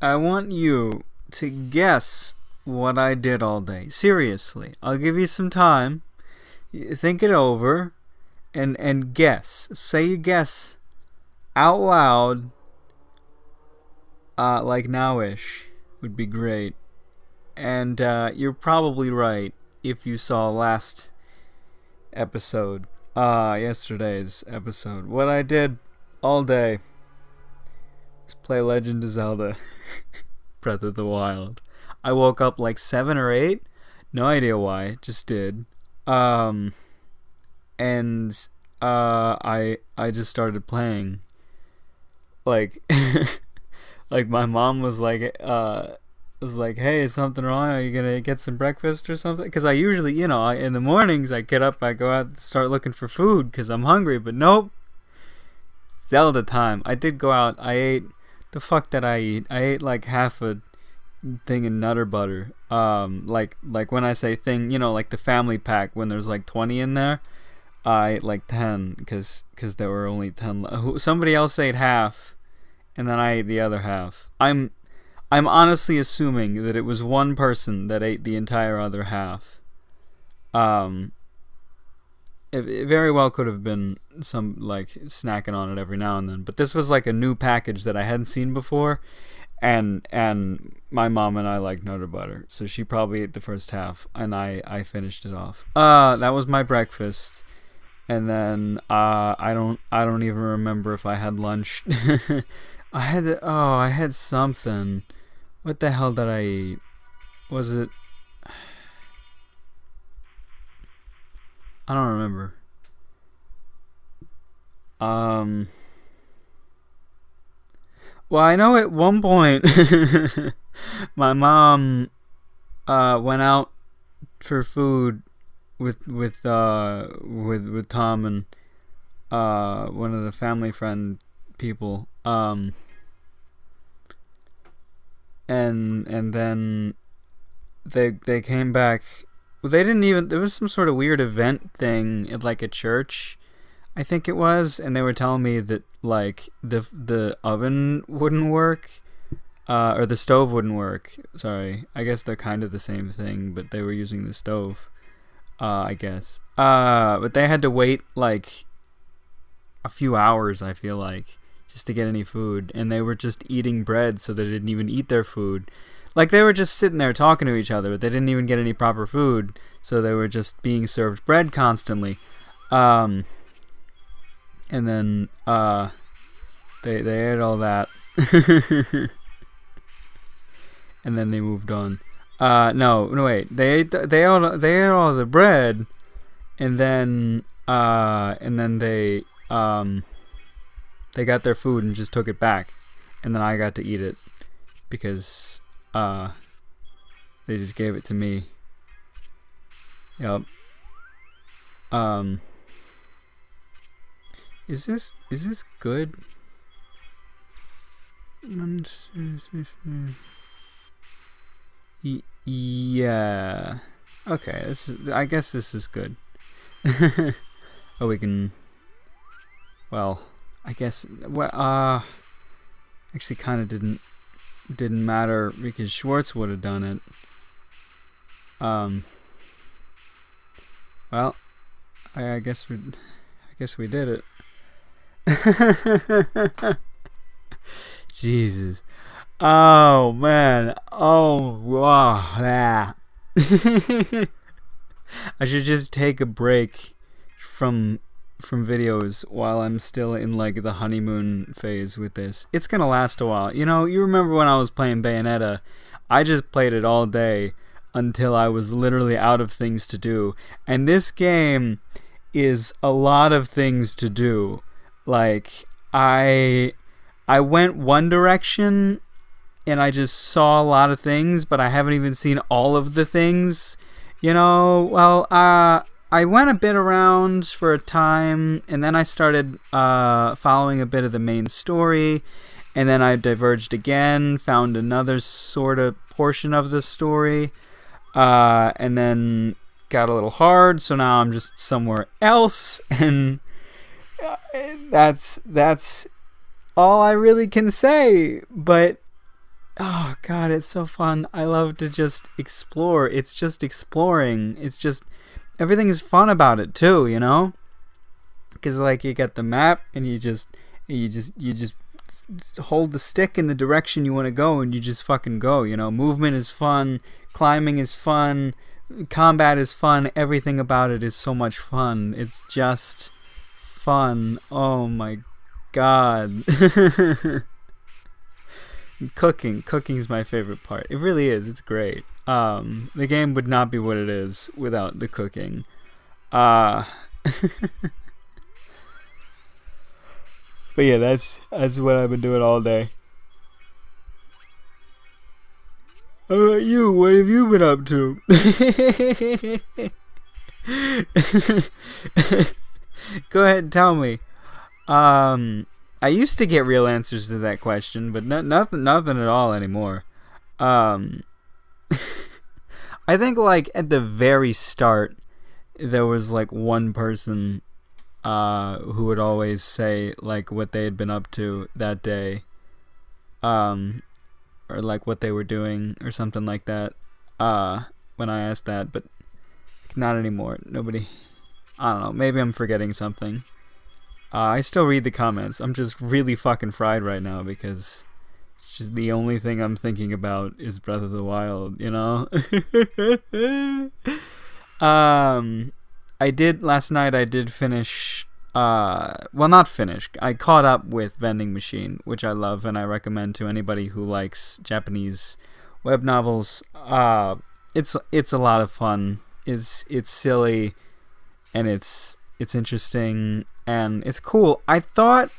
I want you to guess what I did all day. Seriously, I'll give you some time. Think it over and guess. Say you guess out loud, like nowish would be great. And you're probably right if you saw last episode, yesterday's episode. What I did all day was play Legend of Zelda Breath of the Wild. I woke up like 7 or 8. No idea why. Just did. And I just started playing. Like like my mom was like hey, is something wrong? Are you gonna get some breakfast or something? Because I usually, in the mornings I get up, I go out and start looking for food because I'm hungry. But nope, Zelda time. I did go out. I ate. The fuck did I eat? I ate like half a thing of Nutter Butter. Like when I say thing, like the family pack when there's like 20 in there. I ate like 10 because there were only 10. Somebody else ate half, and then I ate the other half. I'm honestly assuming that it was one person that ate the entire other half. It very well could have been some like snacking on it every now and then, but this was like a new package that I hadn't seen before, and my mom and I like Nutter Butter, so she probably ate the first half, and I finished it off. That was my breakfast, and then I don't even remember if I had lunch. I had something. What the hell did I eat? Was it? I don't remember. Well, I know at one point my mom went out for food with Tom and one of the family friend people. And then they came back. Well, they didn't even. There was some sort of weird event thing at like a church, I think it was, and they were telling me that like the oven wouldn't work, or the stove wouldn't work. Sorry, I guess they're kind of the same thing, but they were using the stove, I guess. But they had to wait like a few hours, I feel like, just to get any food, and they were just eating bread, so they didn't even eat their food. Like, they were just sitting there talking to each other, but they didn't even get any proper food, so they were just being served bread constantly. And then they ate all that. And then they moved on. No, wait. They ate all the bread, and then they got their food and just took it back, and then I got to eat it because they just gave it to me. Yep. Is this good? Yeah. Okay. I guess this is good. Oh, we can. Well, I guess. Well, actually, kind of didn't matter because Schwartz would have done it. Well, I guess we did it. Jesus. Oh man. Oh wow. Yeah. I should just take a break from videos while I'm still in like the honeymoon phase with this. It's gonna last a while. You remember when I was playing Bayonetta, I just played it all day until I was literally out of things to do. And this game is a lot of things to do. Like, I went one direction and I just saw a lot of things, but I haven't even seen all of the things. Well, I went a bit around for a time, and then I started following a bit of the main story, and then I diverged again, found another sort of portion of the story, and then got a little hard, so now I'm just somewhere else, and that's all I really can say. But Oh god, it's so fun. I love to just explore. It's just exploring. It's just everything is fun about it too, you know? Cuz like you get the map and you just hold the stick in the direction you want to go and you just fucking go, you know? Movement is fun, climbing is fun, combat is fun. Everything about it is so much fun. It's just fun. Oh my god. Cooking's my favorite part. It really is. It's great. The game would not be what it is without the cooking. Uh but yeah, that's what I've been doing all day. How about you? What have you been up to? Go ahead and tell me. I used to get real answers to that question, but nothing at all anymore. Um, I think like at the very start, there was like one person who would always say like what they had been up to that day, um, or like what they were doing or something like that. When I asked that, but not anymore. Nobody. I don't know. Maybe I'm forgetting something. I still read the comments. I'm just really fucking fried right now because it's just the only thing I'm thinking about is Breath of the Wild, you know? I did last night. I did finish. Well, not finish. I caught up with Vending Machine, which I love and I recommend to anybody who likes Japanese web novels. It's a lot of fun. It's silly, and it's interesting, and it's cool. I thought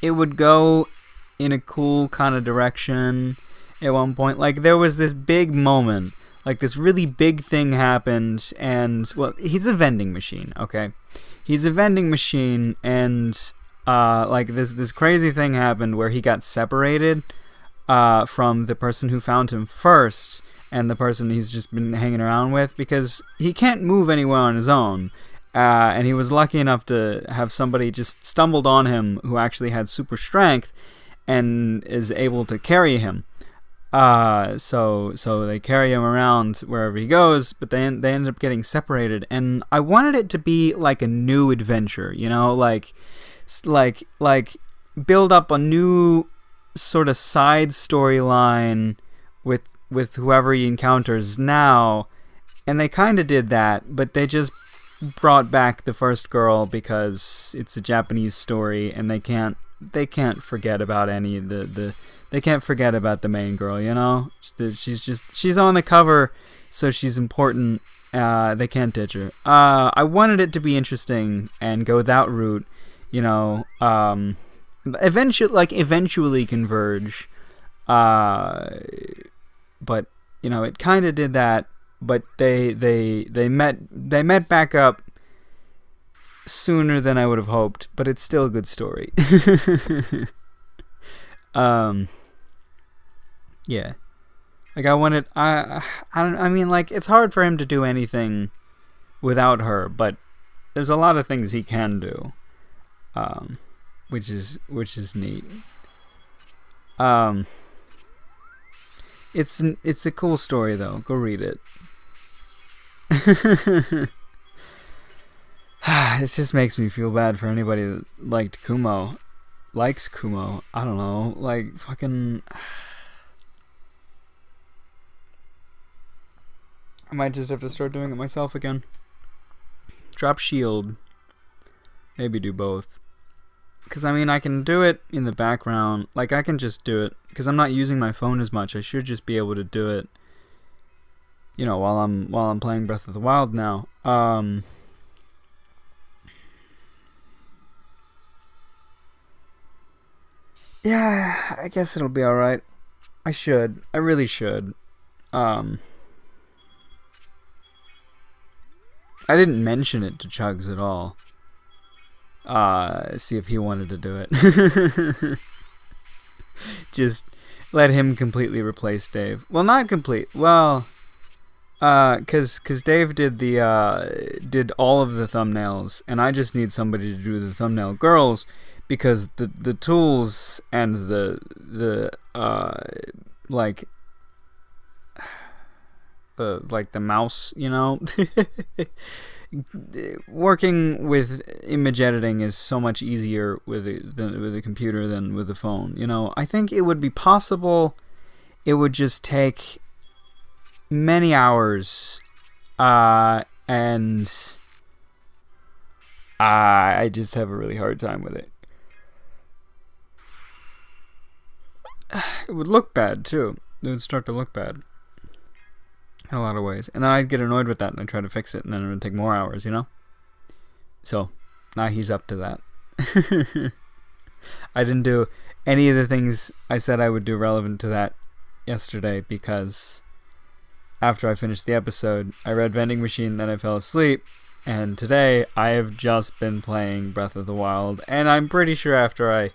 it would go in a cool kind of direction at one point. Like, there was this big moment. Like, this really big thing happened, and, well, he's a vending machine, okay? He's a vending machine, and, like, this crazy thing happened where he got separated from the person who found him first, and the person he's just been hanging around with, because he can't move anywhere on his own. And he was lucky enough to have somebody just stumbled on him who actually had super strength and is able to carry him. So they carry him around wherever he goes, but they end up getting separated. And I wanted it to be like a new adventure, you know, like build up a new sort of side storyline with whoever he encounters now. And they kind of did that, but they just brought back the first girl because it's a Japanese story and they can't forget about any of they can't forget about the main girl, you know? She's on the cover, so she's important. They can't ditch her. I wanted it to be interesting and go that route, you know. Eventually converge. But you know, it kind of did that. But they met back up sooner than I would have hoped. But it's still a good story. Yeah. Like, I mean, like, it's hard for him to do anything without her, but there's a lot of things he can do, which is neat. It's a cool story though. Go read it. This just makes me feel bad for anybody that likes Kumo. I don't know, like fucking. I might just have to start doing it myself again. Drop shield. Maybe do both. Because, I mean, I can do it in the background. Like, I can just do it. Because I'm not using my phone as much. I should just be able to do it, you know, while I'm playing Breath of the Wild now. Yeah, I guess it'll be alright. I really should. I didn't mention it to Chugs at all. See if he wanted to do it. Just let him completely replace Dave. Well, not complete. Well, cause Dave did all of the thumbnails, and I just need somebody to do the thumbnail girls, because the tools and the like the mouse, you know, working with image editing is so much easier with a computer than with a phone. You know, I think it would be possible. It would just take many hours, and I just have a really hard time with it. It would look bad too. It would start to look bad in a lot of ways, and then I'd get annoyed with that and I'd try to fix it, and then it would take more hours, you know. So now he's up to that. I didn't do any of the things I said I would do relevant to that yesterday, because after I finished the episode I read Vending Machine, then I fell asleep, and today I have just been playing Breath of the Wild, and I'm pretty sure after I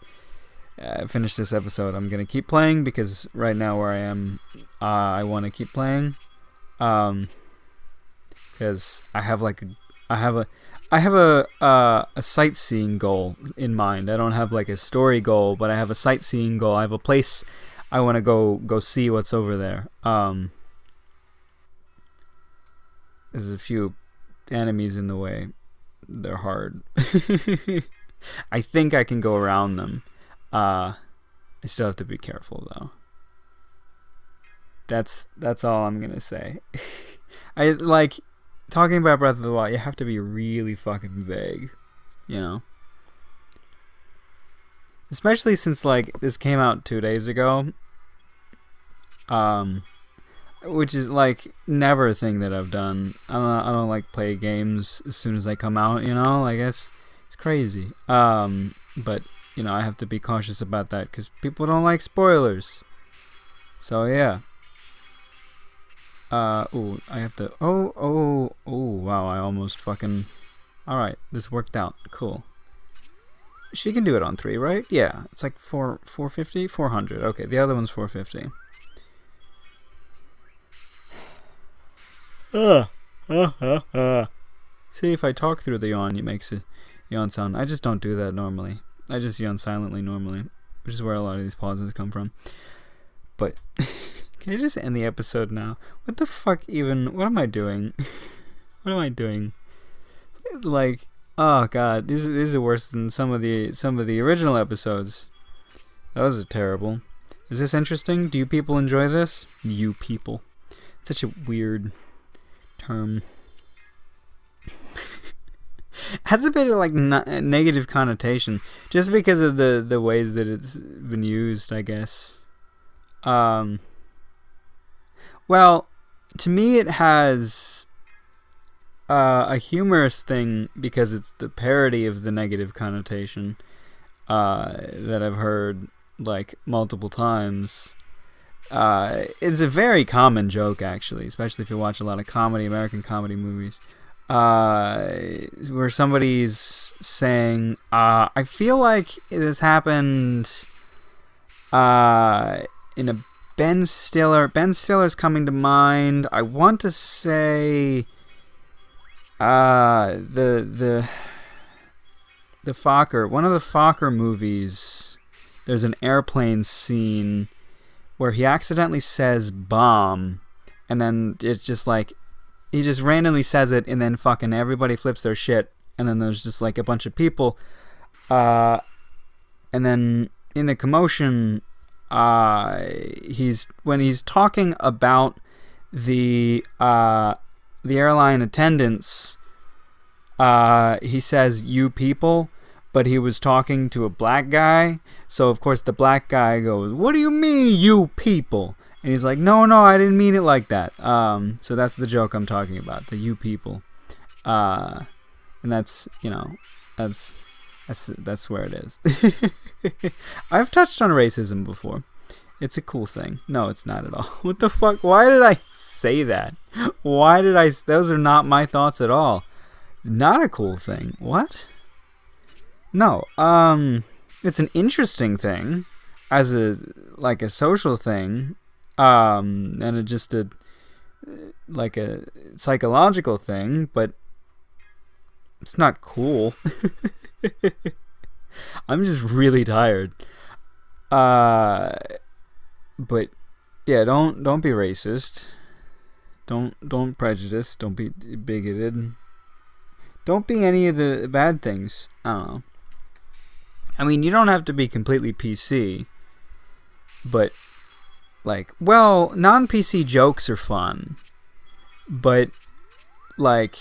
finish this episode I'm gonna keep playing, because right now where I am, I want to keep playing, because I have a sightseeing goal in mind. I don't have like a story goal, but I have a sightseeing goal. I have a place I want to go see what's over there. There's a few enemies in the way. They're hard. I think I can go around them. I still have to be careful though. That's all I'm gonna say. I like talking about Breath of the Wild. You have to be really fucking vague, you know. Especially since like this came out 2 days ago, which is like never a thing that I've done. I don't like play games as soon as they come out, you know. Like it's crazy. But you know I have to be cautious about that because people don't like spoilers. So yeah. Oh, I have to. Oh! Wow! I almost fucking. All right, this worked out. Cool. She can do it on 3, right? Yeah, it's like 450, 400. Okay, the other one's 450. See, if I talk through the yawn, it makes a yawn sound. I just don't do that normally. I just yawn silently normally, which is where a lot of these pauses come from. But. Can I just end the episode now? What the fuck even? What am I doing? What am I doing? Like, oh god, these are worse than some of the original episodes. Those are terrible. Is this interesting? Do you people enjoy this? You people. Such a weird term. Has a bit of like negative connotation just because of the ways that it's been used, I guess. Well, to me it has a humorous thing because it's the parody of the negative connotation that I've heard like multiple times. It's a very common joke actually, especially if you watch a lot of American comedy movies, where somebody's saying, I feel like this happened in a Ben Stiller's coming to mind. I want to say the Fokker, one of the Fokker movies, there's an airplane scene where he accidentally says bomb, and then it's just like he just randomly says it, and then fucking everybody flips their shit, and then there's just like a bunch of people, and then in the commotion, when he's talking about the airline attendants, he says "you people," but he was talking to a black guy, so of course the black guy goes, "What do you mean, you people?" And he's like, "No, I didn't mean it like that." So that's the joke I'm talking about, the "you people," and that's, you know, that's where it is. I've touched on racism before. It's a cool thing. No, it's not at all. What the fuck? Why did I say that? Those are not my thoughts at all. Not a cool thing. What? No. It's an interesting thing as a social thing. And just a psychological thing, but it's not cool. I'm just really tired. But yeah, don't be racist. Don't prejudice. Don't be bigoted. Don't be any of the bad things. I don't know. I mean, you don't have to be completely PC, but like, well, non-PC jokes are fun, but like,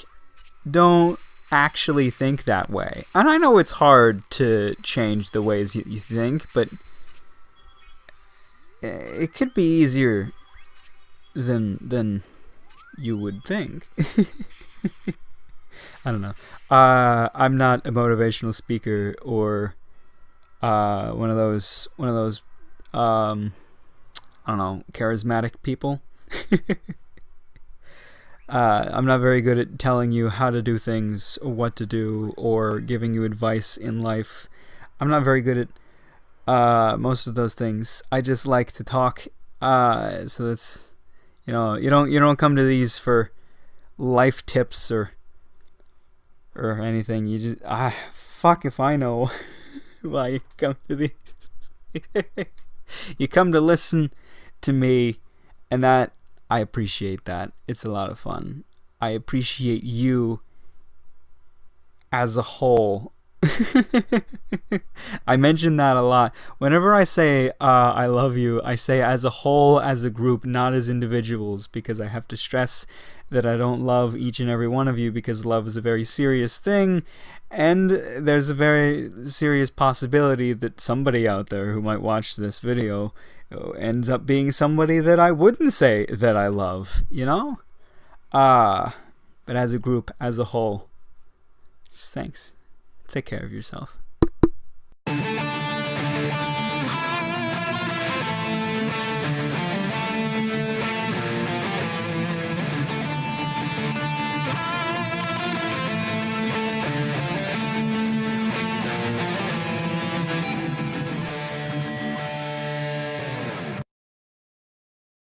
don't actually think that way. And I know it's hard to change the ways you think, but it could be easier than you would think. I don't know. I'm not a motivational speaker or one of those I don't know, charismatic people. I'm not very good at telling you how to do things or what to do or giving you advice in life. I'm not very good at most of those things. I just like to talk. So that's, you know, you don't come to these for life tips or anything. You just fuck if I know why you come to these. You come to listen to me, and that I appreciate that. It's a lot of fun. I appreciate you as a whole. I mention that a lot. Whenever I say I love you, I say as a whole, as a group, not as individuals, because I have to stress that I don't love each and every one of you, because love is a very serious thing, and there's a very serious possibility that somebody out there who might watch this video ends up being somebody that I wouldn't say that I love, you know? But as a group, as a whole, just thanks. Take care of yourself.